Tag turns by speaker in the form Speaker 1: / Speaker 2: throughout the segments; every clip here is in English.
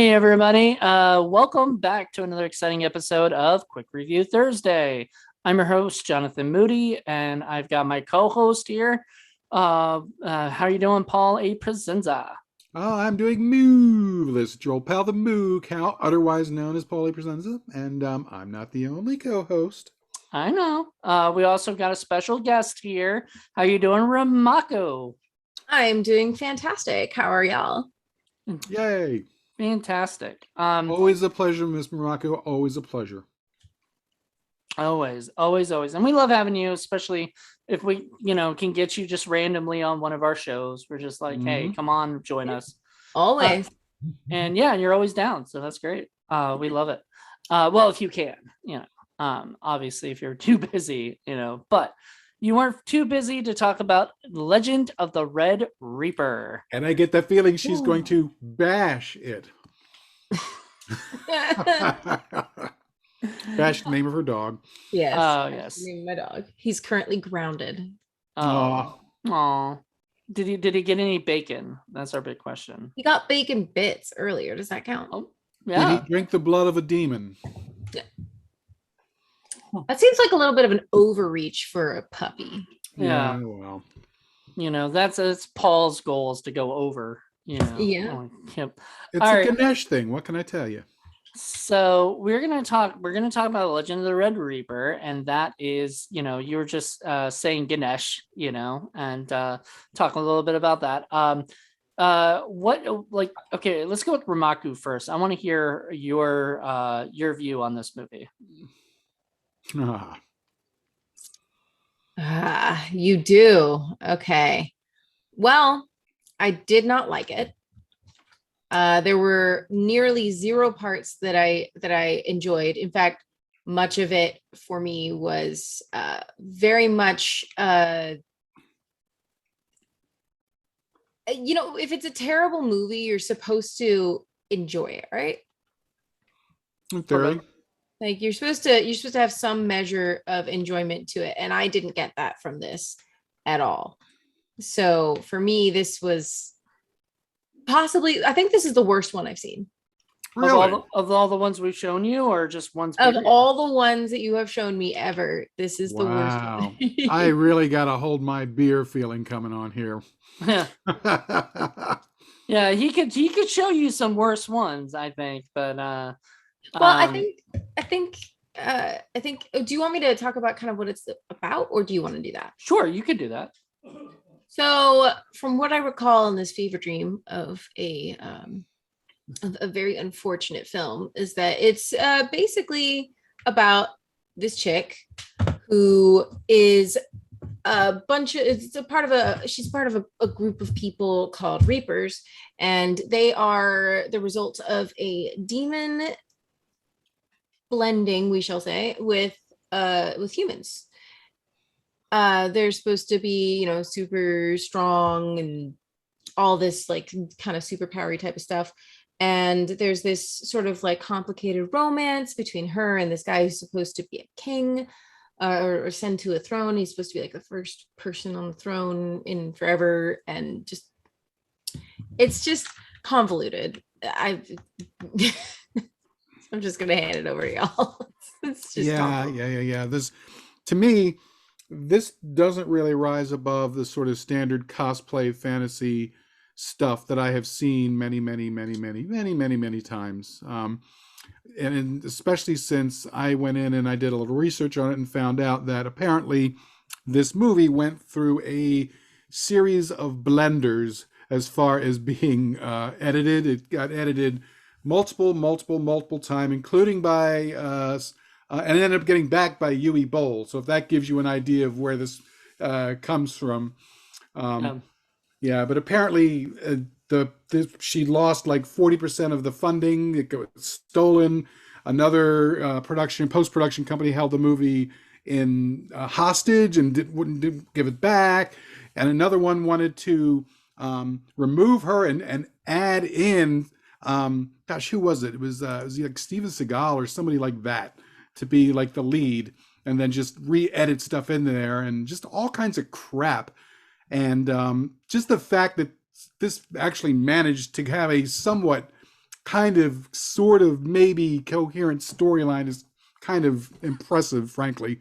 Speaker 1: Hey everybody, welcome back to another exciting episode of Quick Review Thursday. I'm your host, Jonathan Moody, and I've got my co-host here. How are you doing, Paul A. Presenza?
Speaker 2: Oh, I'm doing Moveless, Joel Pal the Moo Cow, otherwise known as Paulie Presenza, and I'm not the only co-host.
Speaker 1: I know. We also got a special guest here. How you doing, Ri Maku?
Speaker 3: I'm doing fantastic. How are y'all?
Speaker 2: Yay!
Speaker 1: Fantastic.
Speaker 2: Always a pleasure, Miss Morocco. Always a pleasure.
Speaker 1: Always. And we love having you, especially if we, can get you just randomly on one of our shows. We're just like, hey, come on, join us.
Speaker 3: Always.
Speaker 1: And you're always down. So that's great. We love it. Well, if you can, obviously if you're too busy, but you weren't too busy to talk about Legend of the Red Reaper.
Speaker 2: And I get the feeling she's going to bash it. Bash, the name of her dog.
Speaker 3: Yes.
Speaker 1: Oh, yes.
Speaker 3: The name of my dog. He's currently grounded.
Speaker 1: Oh. Did he get any bacon? That's our big question.
Speaker 3: He got bacon bits earlier. Does that count?
Speaker 1: Oh, yeah.
Speaker 2: Did he drink the blood of a demon?
Speaker 3: Yeah. That seems like a little bit of an overreach for a puppy.
Speaker 1: Yeah.
Speaker 2: Well.
Speaker 1: That's Paul's goal is to go over.
Speaker 3: Yeah.
Speaker 1: Yep.
Speaker 2: It's a Ganesh thing. What can I tell you?
Speaker 1: So we're gonna talk about Legend of the Red Reaper, and that is, you were just saying Ganesh, and talk a little bit about that. Okay, let's go with Ri Maku first. I want to hear your view on this movie.
Speaker 3: You do. Okay. Well, I did not like it. There were nearly zero parts that I enjoyed. In fact, much of it for me was very much if it's a terrible movie, you're supposed to enjoy it, right?
Speaker 2: Very.
Speaker 3: Like you're supposed to have some measure of enjoyment to it, and I didn't get that from this at all. So for me, this was possibly, I think this is the worst one I've seen.
Speaker 2: Really?
Speaker 1: Of all the ones we've shown you, or just ones?
Speaker 3: Of all the ones that you have shown me ever, this is the worst one.
Speaker 2: I really got a hold my beer feeling coming on here.
Speaker 1: Yeah, he could show you some worse ones, I think, but
Speaker 3: well, I think do you want me to talk about kind of what it's about, or do you want to do that?
Speaker 1: Sure, you could do that.
Speaker 3: So from what I recall in this fever dream of a very unfortunate film is that it's basically about this chick who is she's part of a group of people called Reapers, and they are the result of a demon blending, we shall say, with humans. They're supposed to be, super strong and all this like kind of superpowery type of stuff. And there's this sort of like complicated romance between her and this guy who's supposed to be a king or sent to a throne. He's supposed to be like the first person on the throne in forever. And it's just convoluted. I'm just going to hand it over to y'all. It's just
Speaker 2: yeah. To me, this doesn't really rise above the sort of standard cosplay fantasy stuff that I have seen many times. And especially since I went in and I did a little research on it and found out that apparently this movie went through a series of blenders as far as being edited. It got edited multiple time, including by and it ended up getting backed by Yui Bowl. So if that gives you an idea of where this comes from. But apparently she lost like 40% of the funding. It got stolen. Another post-production company held the movie in hostage and wouldn't give it back. And another one wanted to remove her and add in, who was it? It was like Steven Seagal or somebody like that to be like the lead, and then just re-edit stuff in there and just all kinds of crap. And just the fact that this actually managed to have a somewhat kind of, sort of, maybe coherent storyline is kind of impressive, frankly.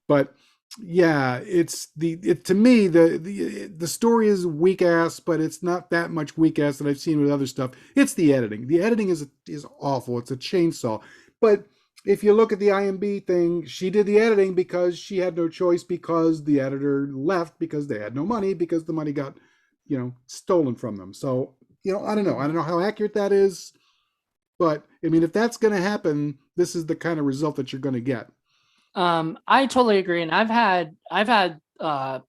Speaker 2: But yeah, to me the story is weak ass, but it's not that much weak ass that I've seen with other stuff. It's the editing. The editing is awful. It's a chainsaw. But if you look at the IMB thing, she did the editing because she had no choice, because the editor left because they had no money, because the money got, stolen from them. So, I don't know. I don't know how accurate that is, but I mean, if that's going to happen, this is the kind of result that you're going to get.
Speaker 1: I totally agree, and I've had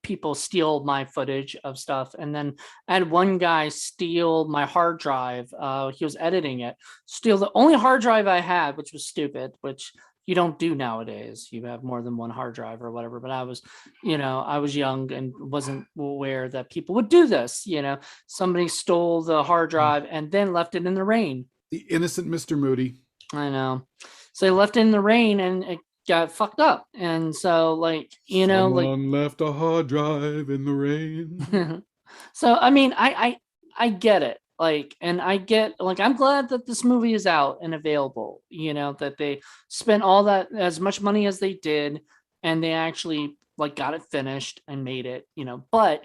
Speaker 1: people steal my footage of stuff, and then I had one guy steal my hard drive. He was editing it, steal the only hard drive I had, which was stupid, which you don't do nowadays. You have more than one hard drive or whatever. But I was young and wasn't aware that people would do this. Somebody stole the hard drive and then left it in the rain.
Speaker 2: The innocent Mr. Moody.
Speaker 1: I know. So they left it in the rain and it got fucked up. And so
Speaker 2: Someone left a hard drive in the rain.
Speaker 1: So I mean, I get it. And I get, I'm glad that this movie is out and available, that they spent all that, as much money as they did, and they actually got it finished and made it, but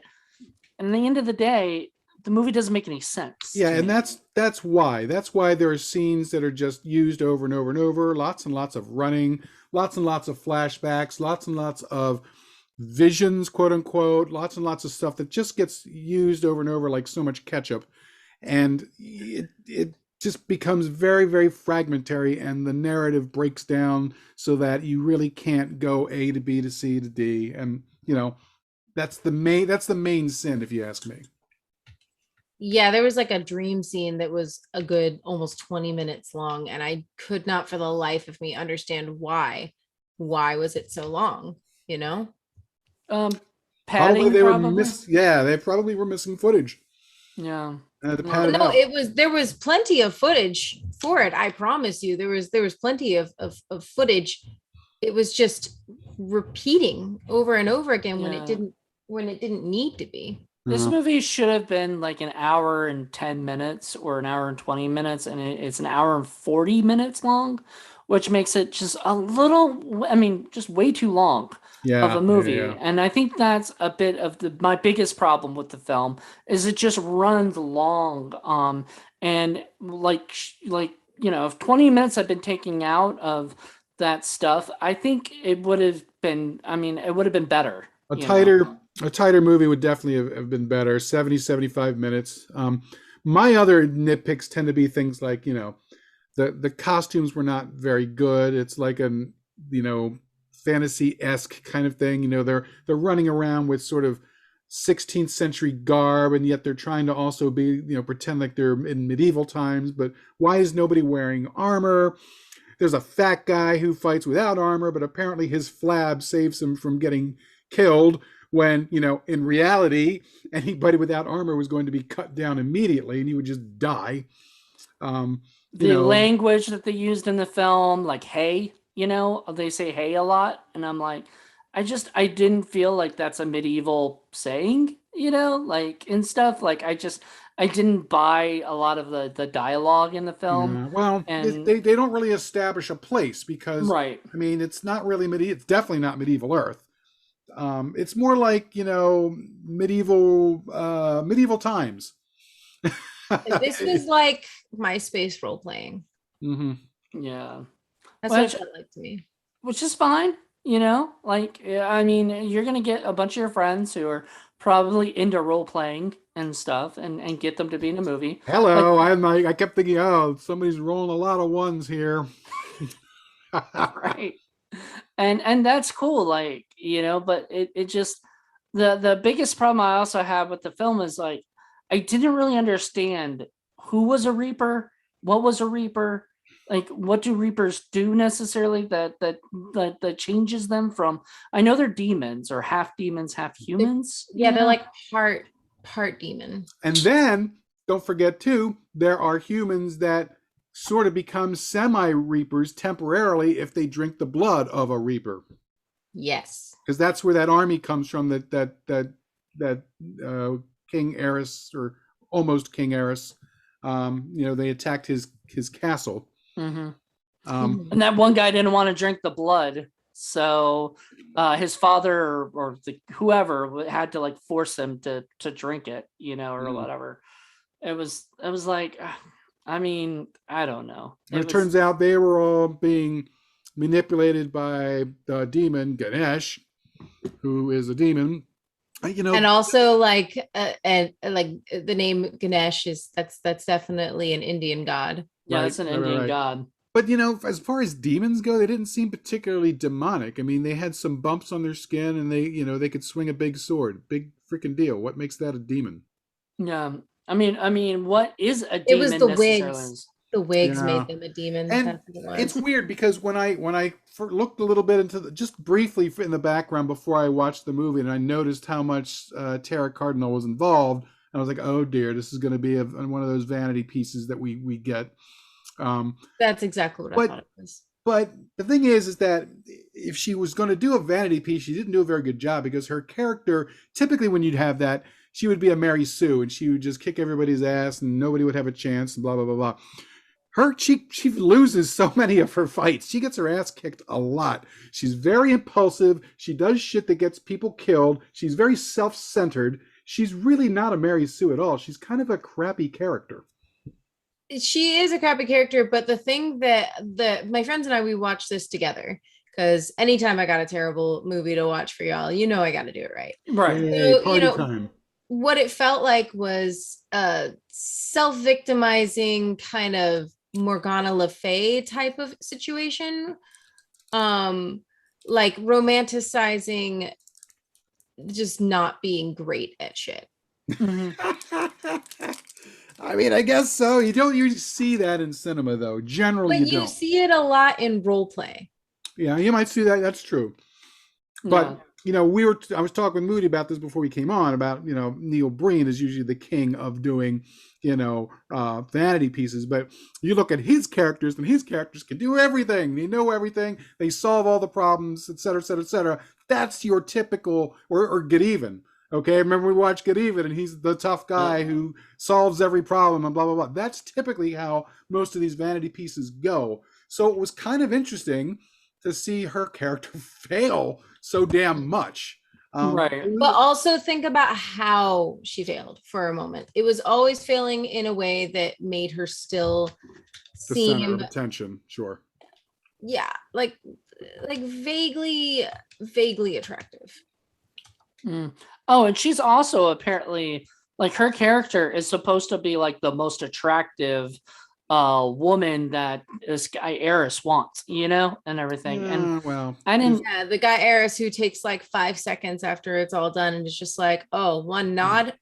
Speaker 1: at the end of the day, the movie doesn't make any sense.
Speaker 2: Yeah, and that's why there are scenes that are just used over and over and over, lots and lots of running, lots and lots of flashbacks, lots and lots of visions, quote unquote, lots and lots of stuff that just gets used over and over like so much ketchup. And it just becomes very, very fragmentary, and the narrative breaks down so that you really can't go A to B to C to D. And, that's the main sin, if you ask me.
Speaker 3: Yeah, there was a dream scene that was a good almost 20 minutes long, and I could not for the life of me understand why. Why was it so long?
Speaker 1: Padding,
Speaker 2: they
Speaker 1: probably.
Speaker 2: They probably were missing footage.
Speaker 1: Yeah.
Speaker 3: There was plenty of footage for it. I promise you, there was plenty of footage. It was just repeating over and over again when it didn't need to be.
Speaker 1: This movie should have been an hour and 10 minutes or an hour and 20 minutes, and it's an hour and 40 minutes long, which makes it just a little, just way too long of a movie.
Speaker 2: Yeah.
Speaker 1: And I think that's a bit of my biggest problem with the film is it just runs long. And if 20 minutes had been taken out of that stuff, I think it would have been, better.
Speaker 2: A tighter movie would definitely have been better. 70, 75 minutes. My other nitpicks tend to be things like, the costumes were not very good. It's like a, fantasy-esque kind of thing. They're running around with sort of 16th century garb, and yet they're trying to also be, pretend like they're in medieval times. But why is nobody wearing armor? There's a fat guy who fights without armor, but apparently his flab saves him from getting killed, when, in reality, anybody without armor was going to be cut down immediately and he would just die.
Speaker 1: The language that they used in the film, hey, they say hey a lot. And I'm like, I didn't feel like that's a medieval saying, and stuff. I didn't buy a lot of the dialogue in the film.
Speaker 2: Yeah, well, and they don't really establish a place because,
Speaker 1: right.
Speaker 2: It's not really medieval. It's definitely not medieval Earth. It's more like, medieval times.
Speaker 3: This was like MySpace role playing.
Speaker 1: Mm-hmm. Yeah,
Speaker 3: that's what it felt like to me.
Speaker 1: Which is fine, you're gonna get a bunch of your friends who are probably into role playing and stuff, and get them to be in a movie.
Speaker 2: Hello, I kept thinking, oh, somebody's rolling a lot of ones here.
Speaker 1: Right. And that's cool, but it just, the biggest problem I also have with the film is I didn't really understand who was a Reaper, what was a Reaper, what do Reapers do necessarily that changes them from, I know they're demons or half demons, half humans.
Speaker 3: They're part demon.
Speaker 2: And then don't forget too, there are humans that sort of become semi-reapers temporarily if they drink the blood of a reaper.
Speaker 3: Yes,
Speaker 2: because that's where that army comes from. That King Eris, or almost King Eris, They attacked his castle.
Speaker 1: Mm-hmm.
Speaker 3: Mhm.
Speaker 1: And that one guy didn't want to drink the blood, so his father or whoever had to like force him to drink it, or whatever. It was like, I mean, I don't know.
Speaker 2: And it turns out they were all being manipulated by the demon Ganesh, who is a demon.
Speaker 3: And also and like the name Ganesh that's definitely an Indian god.
Speaker 1: Yeah,
Speaker 2: Right,
Speaker 1: that's an
Speaker 2: right,
Speaker 1: Indian
Speaker 2: right.
Speaker 1: god.
Speaker 2: But as far as demons go, they didn't seem particularly demonic. I mean, they had some bumps on their skin, and they could swing a big sword. Big freaking deal. What makes that a demon?
Speaker 1: Yeah, I mean, what is a
Speaker 3: It was
Speaker 1: demon
Speaker 3: the
Speaker 1: necessarily?
Speaker 3: wigs. The wigs
Speaker 2: Yeah.
Speaker 3: made them a demon.
Speaker 2: And
Speaker 3: That's what it
Speaker 2: it's
Speaker 3: was.
Speaker 2: weird because when I looked a little bit into just briefly in the background before I watched the movie, and I noticed how much Tara Cardinal was involved, and I was like, oh dear, this is going to be one of those vanity pieces that we get.
Speaker 3: That's exactly what I
Speaker 2: but
Speaker 3: thought it was.
Speaker 2: But the thing is that if she was going to do a vanity piece, she didn't do a very good job because her character, typically when you'd have that, she would be a Mary Sue and she would just kick everybody's ass and nobody would have a chance and blah, blah, blah, blah. She loses so many of her fights. She gets her ass kicked a lot. She's very impulsive. She does shit that gets people killed. She's very self-centered. She's really not a Mary Sue at all. She's kind of a crappy character.
Speaker 3: She is a crappy character, but the thing that my friends and we watched this together because anytime I got a terrible movie to watch for y'all, I got to do it right.
Speaker 1: Right.
Speaker 2: Yay, party time.
Speaker 3: What it felt like was a self-victimizing kind of Morgana Le Fay type of situation, like romanticizing just not being great at shit.
Speaker 2: I mean, I guess so. You don't usually see that in cinema, though. Generally,
Speaker 3: but
Speaker 2: you don't.
Speaker 3: See it a lot in role play.
Speaker 2: Yeah, you might see that. That's true. But I was talking with Moody about this before we came on. About Neil Breen is usually the king of doing vanity pieces. But you look at his characters, and his characters can do everything. They know everything. They solve all the problems, et cetera, et cetera, et cetera. That's your typical or Get Even. Okay, remember we watched Get Even, and he's the tough guy who solves every problem and blah, blah, blah. That's typically how most of these vanity pieces go. So it was kind of interesting to see her character fail so damn much.
Speaker 1: Right.
Speaker 3: But also think about how she failed for a moment. It was always failing in a way that made her still
Speaker 2: the
Speaker 3: seem
Speaker 2: center of attention, sure.
Speaker 3: Yeah, like vaguely attractive.
Speaker 1: Oh, and she's also apparently like her character is supposed to be like the most attractive woman that this guy Eris wants, and everything. And
Speaker 2: well,
Speaker 1: I didn't.
Speaker 3: Yeah, the guy Eris who takes like 5 seconds after it's all done and it's just like, oh, one nod,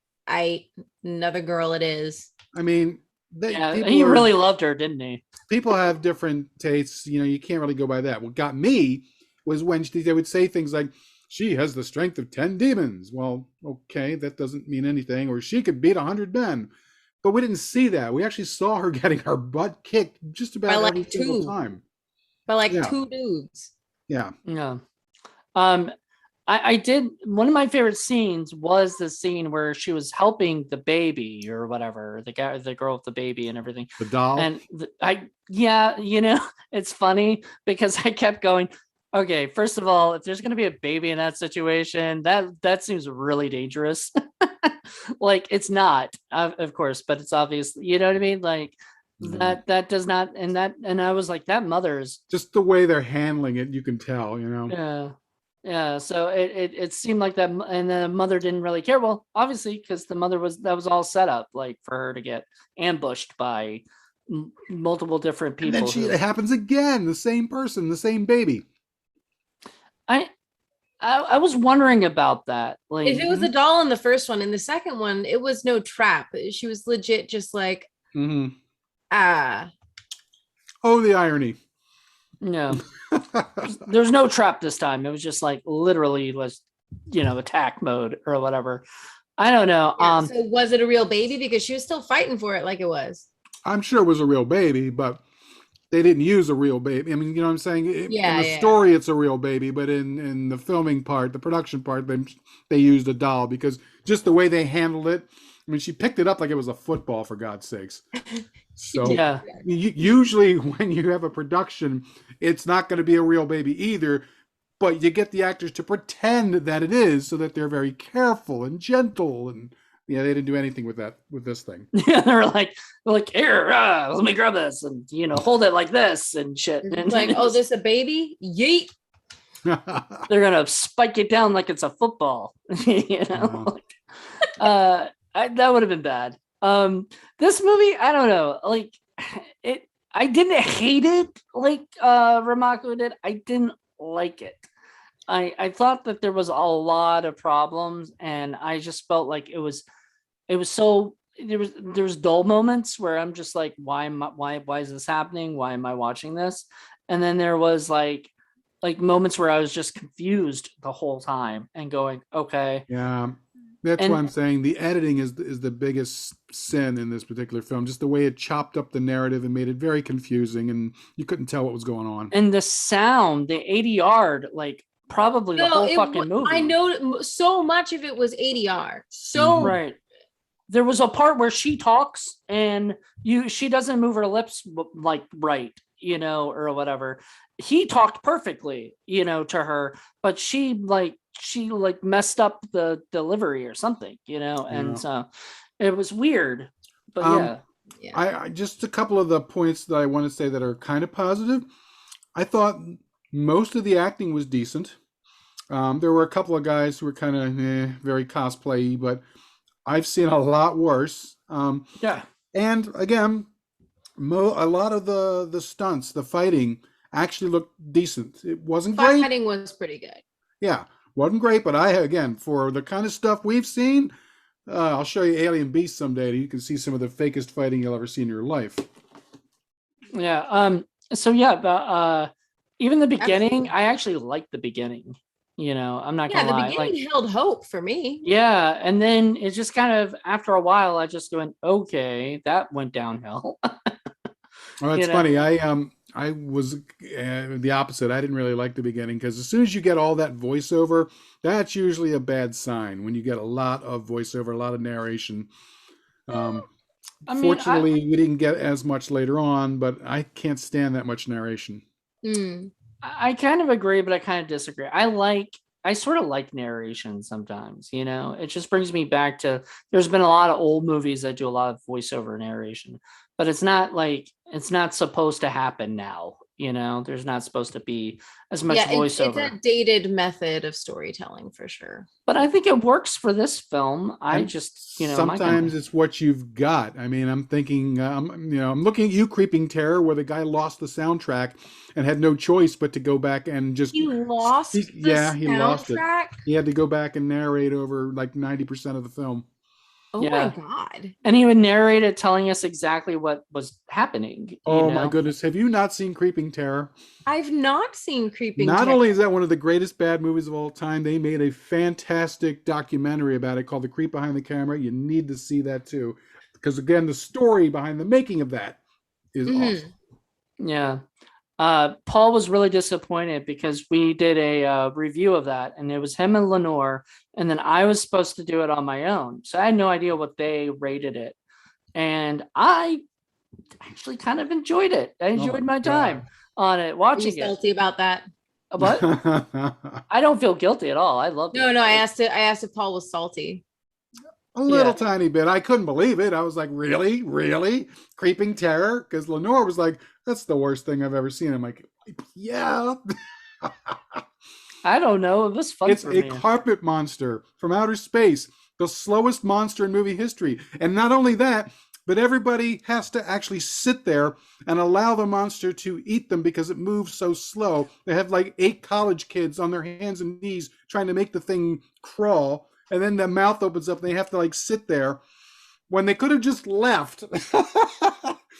Speaker 3: another girl it is.
Speaker 2: I mean,
Speaker 1: he really loved her, didn't he?
Speaker 2: People have different tastes. You can't really go by that. What got me was when they would say things like, she has the strength of 10 demons. Well, okay, that doesn't mean anything. Or she could beat 100 men. But we didn't see that. We actually saw her getting her butt kicked just about every single time.
Speaker 3: By two dudes.
Speaker 2: Yeah.
Speaker 1: Yeah. I did, one of my favorite scenes was the scene where she was helping the baby or whatever, the girl with the baby and everything.
Speaker 2: The doll.
Speaker 1: And it's funny because I kept going, okay, first of all, if there's going to be a baby in that situation, that seems really dangerous. Like, it's not, of course, but it's obvious, you know what I mean? Like, that does not, and I was like, that mother's
Speaker 2: just the way they're handling it, you can tell,
Speaker 1: Yeah. So it seemed like that, and the mother didn't really care. Well, obviously, because the mother that was all set up, like for her to get ambushed by multiple different people.
Speaker 2: And then it happens again, the same person, the same baby.
Speaker 1: I was wondering about that. Like,
Speaker 3: if it was a doll in the first one, in the second one, it was no trap. She was legit just like,
Speaker 2: Oh, the irony.
Speaker 1: No, there's no trap this time. It was just like literally was, attack mode or whatever. I don't know.
Speaker 3: Yeah, so was it a real baby? Because she was still fighting for it like it was.
Speaker 2: I'm sure it was a real baby, but they didn't use a real baby. I mean, you know what I'm saying? In the story, it's a real baby, but in the filming part, the production part, they used a doll because just the way they handled it. I mean, she picked it up like it was a football, for God's sakes. So
Speaker 1: Yeah.
Speaker 2: usually when you have a production, it's not going to be a real baby either, but you get the actors to pretend that it is so that they're very careful and gentle. And yeah, they didn't do anything with this thing.
Speaker 1: Yeah, they're like, here, let me grab this and hold it like this and shit.
Speaker 3: It's
Speaker 1: And
Speaker 3: like, oh, this a baby? Yeet.
Speaker 1: they're gonna spike it down like it's a football. That would have been bad. This movie, I don't know, like it. I didn't hate it like Ri Maku did. I didn't like it. I thought that there was a lot of problems, and I just felt like it was so there was dull moments where I'm just like, why is this happening? Why am I watching this? And then there was like moments where I was just confused the whole time and going, okay.
Speaker 2: Yeah. That's why I'm saying the editing is the biggest sin in this particular film. Just the way it chopped up the narrative and made it very confusing, and you couldn't tell what was going on.
Speaker 1: And the sound, the ADR, like probably the whole fucking movie.
Speaker 3: I know so much of it was ADR.
Speaker 1: Right. There was a part where she talks and she doesn't move her lips like right, or whatever. He talked perfectly, to her, but she messed up the delivery or something, and so it was weird. But
Speaker 3: yeah.
Speaker 2: I just a couple of the points that I want to say that are kind of positive. I thought most of the acting was decent. There were a couple of guys who were kind of very cosplay-y, but I've seen a lot worse.
Speaker 1: Yeah.
Speaker 2: And again, a lot of the stunts, the fighting, actually looked decent. It wasn't great.
Speaker 3: Fighting was pretty good.
Speaker 2: Yeah, wasn't great, but again, for the kind of stuff we've seen, I'll show you Alien Beast someday. You can see some of the fakest fighting you'll ever see in your life.
Speaker 1: Yeah. So yeah, but even the beginning, I actually liked the beginning. I'm not gonna lie.
Speaker 3: The beginning held hope for me.
Speaker 1: Yeah, and then it just kind of after a while, I just went, okay, that went downhill.
Speaker 2: Well, it's funny. I was the opposite. I didn't really like the beginning because as soon as you get all that voiceover, that's usually a bad sign. When you get a lot of voiceover, a lot of narration. Fortunately, we didn't get as much later on, but I can't stand that much narration.
Speaker 1: I kind of agree, but I kind of disagree. I sort of like narration sometimes, it just brings me back to, there's been a lot of old movies that do a lot of voiceover narration, but it's not supposed to happen now. There's not supposed to be as much voiceover.
Speaker 3: It's a dated method of storytelling for sure.
Speaker 1: But I think it works for this film. I just,
Speaker 2: sometimes it's what you've got. I mean, I'm thinking, I'm looking at you, Creeping Terror, where the guy lost the soundtrack and had no choice but to go back and just.
Speaker 3: He lost the soundtrack?
Speaker 2: He lost it. He had to go back and narrate over like 90% of the film.
Speaker 3: Oh my God.
Speaker 1: And he would narrate it telling us exactly what was happening.
Speaker 2: My goodness. Have you not seen Creeping Terror?
Speaker 3: I've not seen Creeping Terror.
Speaker 2: Not only is that one of the greatest bad movies of all time, they made a fantastic documentary about it called The Creep Behind the Camera. You need to see that too. Because again, the story behind the making of that is awesome.
Speaker 1: Yeah. Paul was really disappointed because we did a review of that, and it was him and Lenore, and then I was supposed to do it on my own. So I had no idea what they rated it. And I actually kind of enjoyed it. I enjoyed my time on it, watching it.
Speaker 3: Are you salty about that?
Speaker 1: What? I don't feel guilty at all. I love it.
Speaker 3: No, I asked if Paul was salty.
Speaker 2: A little tiny bit. I couldn't believe it. I was like, really? Really? Creeping Terror? Because Lenore was like, that's the worst thing I've ever seen. I'm like, yeah.
Speaker 1: I don't know. It was fun.
Speaker 2: It's a carpet monster from outer space, the slowest monster in movie history. And not only that, but everybody has to actually sit there and allow the monster to eat them because it moves so slow. They have like 8 college kids on their hands and knees trying to make the thing crawl. And then the mouth opens up and they have to like sit there when they could have just left.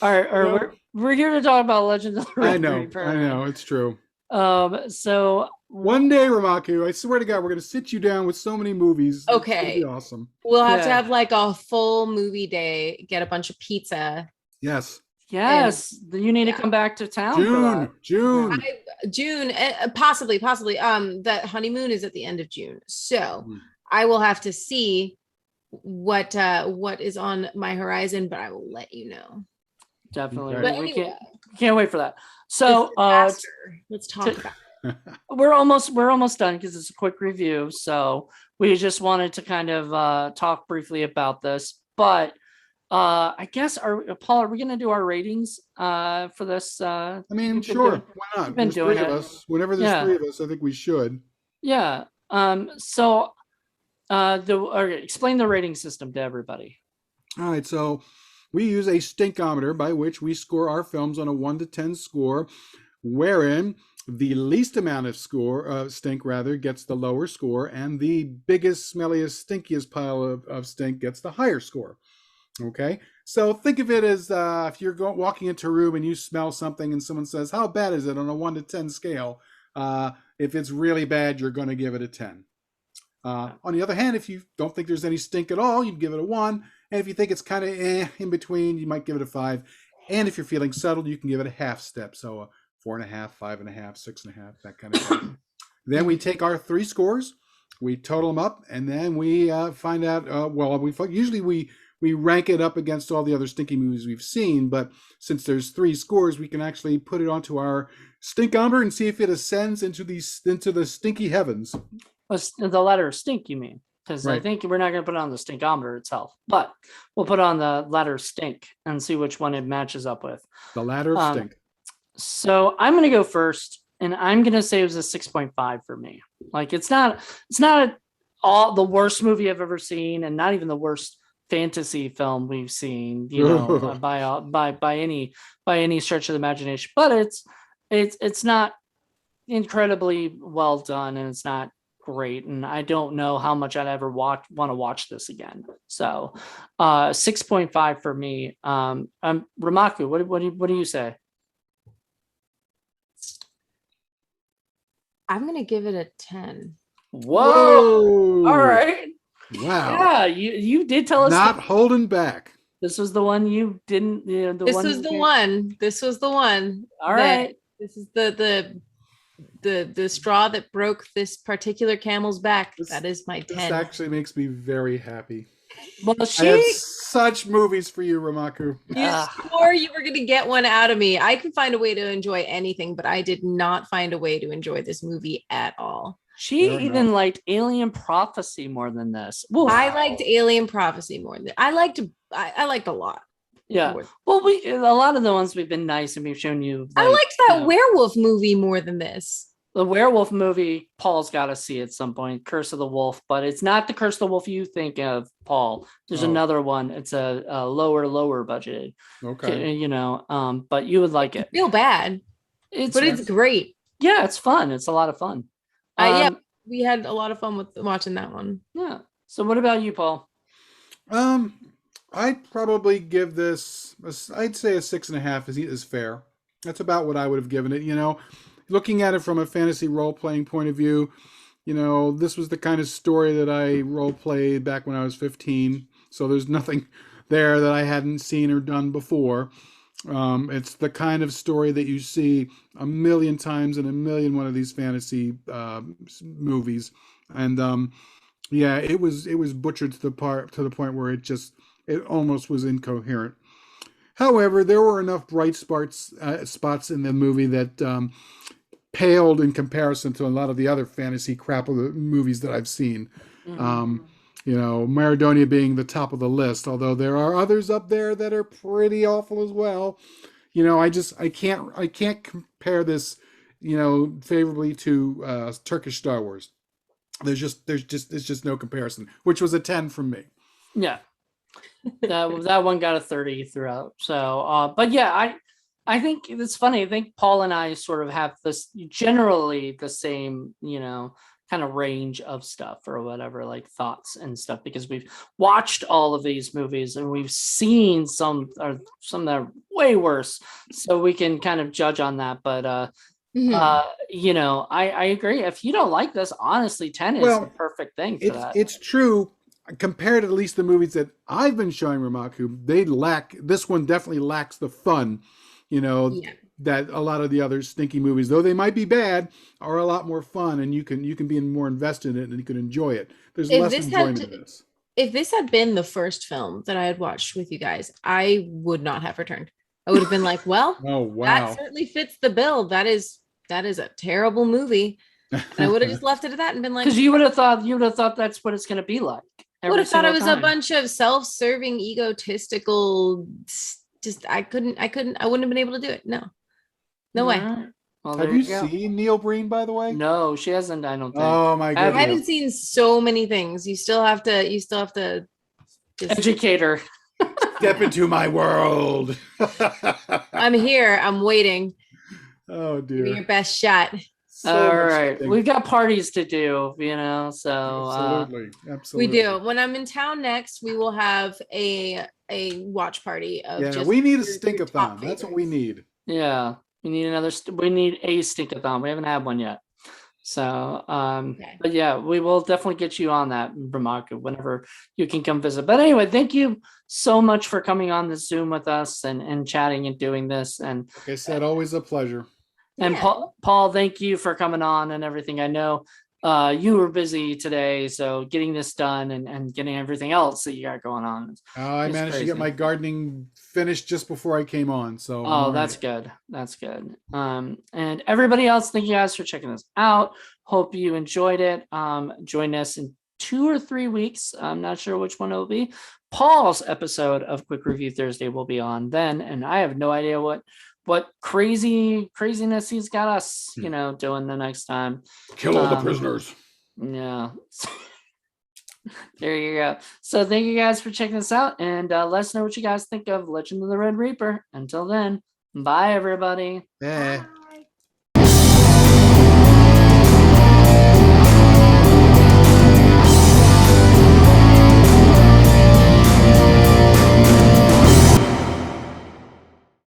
Speaker 1: All right, we're here to talk about Legend of the Red Reaper.
Speaker 2: I know, it's true.
Speaker 1: So
Speaker 2: one day, Ri Maku, I swear to God, we're going to sit you down with so many movies.
Speaker 3: Okay.
Speaker 2: It's gonna be awesome.
Speaker 3: We'll have to have like a full movie day, get a bunch of pizza.
Speaker 2: Yes.
Speaker 1: Yes. You need to come back to town.
Speaker 2: June.
Speaker 3: June, possibly. That honeymoon is at the end of June. So I will have to see what is on my horizon, but I will let you know.
Speaker 1: Definitely.
Speaker 2: Okay.
Speaker 3: But
Speaker 1: We
Speaker 3: anyway,
Speaker 1: can't wait for that.
Speaker 3: this
Speaker 1: So
Speaker 3: disaster. Let's talk
Speaker 1: to-
Speaker 3: about
Speaker 1: we're almost done because it's a quick review. So we just wanted to kind of talk briefly about this. But I guess Paul, are we gonna do our ratings for this?
Speaker 2: I mean,
Speaker 1: We've been
Speaker 2: sure.
Speaker 1: doing-
Speaker 2: Why not?
Speaker 1: we've been
Speaker 2: There's
Speaker 1: doing
Speaker 2: three of
Speaker 1: it.
Speaker 2: us. Whenever there's
Speaker 1: Yeah.
Speaker 2: three of us, I think we should.
Speaker 1: Yeah. So explain the rating system to everybody.
Speaker 2: All right. So we use a stinkometer by which we score our films on a 1 to 10 score, wherein the least amount of stink gets the lower score, and the biggest, smelliest, stinkiest pile of stink gets the higher score. Okay, so think of it as if you're walking into a room and you smell something and someone says, how bad is it on a 1 to 10 scale? If it's really bad, you're going to give it a 10. On the other hand, if you don't think there's any stink at all, you'd give it a 1. And if you think it's kind of in between, you might give it a 5. And if you're feeling settled, you can give it a half step. So a 4.5, 5.5, 6.5, that kind of thing. Then we take our 3 scores, we total them up, and then we find out, usually we rank it up against all the other stinky movies we've seen, but since there's 3 scores, we can actually put it onto our stinkometer and see if it ascends into the stinky heavens.
Speaker 1: The letter stink, you mean? Because I
Speaker 2: Right.
Speaker 1: think we're not going to put it on the stinkometer itself, but we'll put on the letter stink and see which one it matches up with.
Speaker 2: The ladder of stink.
Speaker 1: So I'm going to go first, and I'm going to say it was a 6.5 for me. Like it's not all the worst movie I've ever seen, and not even the worst fantasy film we've seen, by any stretch of the imagination. But it's not incredibly well done, and it's not great, and I don't know how much I'd ever want to watch this again. So 6.5 for me. Ramaku, what do you say?
Speaker 3: I'm gonna give it a 10.
Speaker 1: Whoa! All right.
Speaker 2: Wow.
Speaker 1: Yeah, you did tell us
Speaker 2: Not holding back.
Speaker 1: this was the one you didn't.
Speaker 3: This was the one. This was the one.
Speaker 1: All right.
Speaker 3: This is the straw that broke this particular camel's back. That is my 10.
Speaker 2: This actually makes me very happy.
Speaker 1: Well,
Speaker 2: I have such movies for you, Ramaku.
Speaker 3: You swore you were going to get one out of me. I can find a way to enjoy anything, but I did not find a way to enjoy this movie at all.
Speaker 1: She
Speaker 2: Fair
Speaker 1: even
Speaker 2: enough.
Speaker 1: liked Alien Prophecy more than this.
Speaker 3: I liked Alien Prophecy more than I liked a lot.
Speaker 1: Yeah.
Speaker 3: more.
Speaker 1: Well, a lot of the ones we've been nice and we've shown you.
Speaker 3: I liked that werewolf movie more than this.
Speaker 1: The werewolf movie, Paul's got to see at some point, Curse of the Wolf, but it's not the Curse of the Wolf you think of, Paul. There's another one. It's a lower budget.
Speaker 2: Okay.
Speaker 1: But you would like it.
Speaker 3: I feel bad, but it's great.
Speaker 1: Yeah, it's fun. It's a lot of fun.
Speaker 3: We had a lot of fun with watching that one.
Speaker 1: Yeah. So what about you, Paul?
Speaker 2: I'd probably give this, I'd say a 6.5 is fair. That's about what I would have given it. Looking at it from a fantasy role-playing point of view, this was the kind of story that I role-played back when I was 15. So there's nothing there that I hadn't seen or done before. It's the kind of story that you see a million times in a million one of these fantasy movies. And it was butchered to the point where it almost was incoherent. However, there were enough bright spots in the movie that paled in comparison to a lot of the other fantasy crap of the movies that I've seen. Maradonia being the top of the list, although there are others up there that are pretty awful as well. I can't compare this, favorably to Turkish Star Wars. There's just no comparison, which was a 10 from me.
Speaker 1: Yeah. that one got a 30 throughout. So, but yeah, I think it's funny. I think Paul and I sort of have this generally the same, kind of range of stuff or whatever, like thoughts and stuff, because we've watched all of these movies and we've seen some that are way worse. So we can kind of judge on that. But, I agree. If you don't like this, honestly, 10 is the perfect thing for that.
Speaker 2: It's true. Compared to at least the movies that I've been showing Ramaku, this one definitely lacks the fun, that a lot of the other stinky movies, though they might be bad, are a lot more fun, and you can be more invested in it and you can enjoy it. There's less enjoyment in this.
Speaker 3: if this had been the first film that I had watched with you guys, I would not have returned. I would have been like, well,
Speaker 2: Oh
Speaker 3: that
Speaker 2: wow.
Speaker 3: certainly fits the bill. That is a terrible movie. And I would have just left it at that and been like,
Speaker 1: Because you would have thought that's what it's going to be like.
Speaker 3: would have thought it was a
Speaker 1: time.
Speaker 3: bunch of self-serving, egotistical. Just I wouldn't have been able to do it. No way.
Speaker 1: All right. Well,
Speaker 2: Have
Speaker 1: there
Speaker 2: you
Speaker 1: go.
Speaker 2: seen Neil Breen, by the way?
Speaker 1: No, she hasn't. I don't think.
Speaker 2: Oh my
Speaker 3: I
Speaker 1: Have
Speaker 2: goodness.
Speaker 3: haven't seen so many things. You still have to just
Speaker 1: Educator.
Speaker 2: Step into my world.
Speaker 3: I'm here. I'm waiting.
Speaker 2: Oh
Speaker 3: Give me your
Speaker 2: dear.
Speaker 3: best shot.
Speaker 2: So
Speaker 1: All
Speaker 2: much
Speaker 1: right,
Speaker 2: to think.
Speaker 1: we've got parties to do, so
Speaker 2: Absolutely.
Speaker 3: We
Speaker 2: Absolutely.
Speaker 3: do. When I'm in town next, we will have a watch party of
Speaker 2: Yeah,
Speaker 3: just
Speaker 2: we need a
Speaker 3: your
Speaker 2: stinkathon.
Speaker 3: top
Speaker 2: That's what we
Speaker 3: favorites.
Speaker 2: need.
Speaker 1: yeah, we need we need a stinkathon. We haven't had one yet. So,
Speaker 3: Okay.
Speaker 1: but yeah, we will definitely get you on that, Ramaku, whenever you can come visit. But anyway, thank you so much for coming on the Zoom with us and chatting and doing this. And
Speaker 2: Like I said, always a pleasure.
Speaker 1: And
Speaker 3: Yeah.
Speaker 1: Paul, thank you for coming on and everything. I know you were busy today, so getting this done and getting everything else that you got going on.
Speaker 2: I
Speaker 1: It's
Speaker 2: managed to
Speaker 1: crazy.
Speaker 2: get my gardening finished just before I came on. So I'm
Speaker 1: Oh,
Speaker 2: all
Speaker 1: that's
Speaker 2: right.
Speaker 1: good. That's good. And everybody else, thank you guys for checking this out. Hope you enjoyed it. Join us in 2 or 3 weeks. I'm not sure which one it will be. Paul's episode of Quick Review Thursday will be on then, and I have no idea what craziness he's got us, doing the next time.
Speaker 2: Kill all the prisoners.
Speaker 1: Yeah. There you go. So thank you guys for checking this out, and let us know what you guys think of Legend of the Red Reaper. Until then, bye everybody.
Speaker 2: Yeah.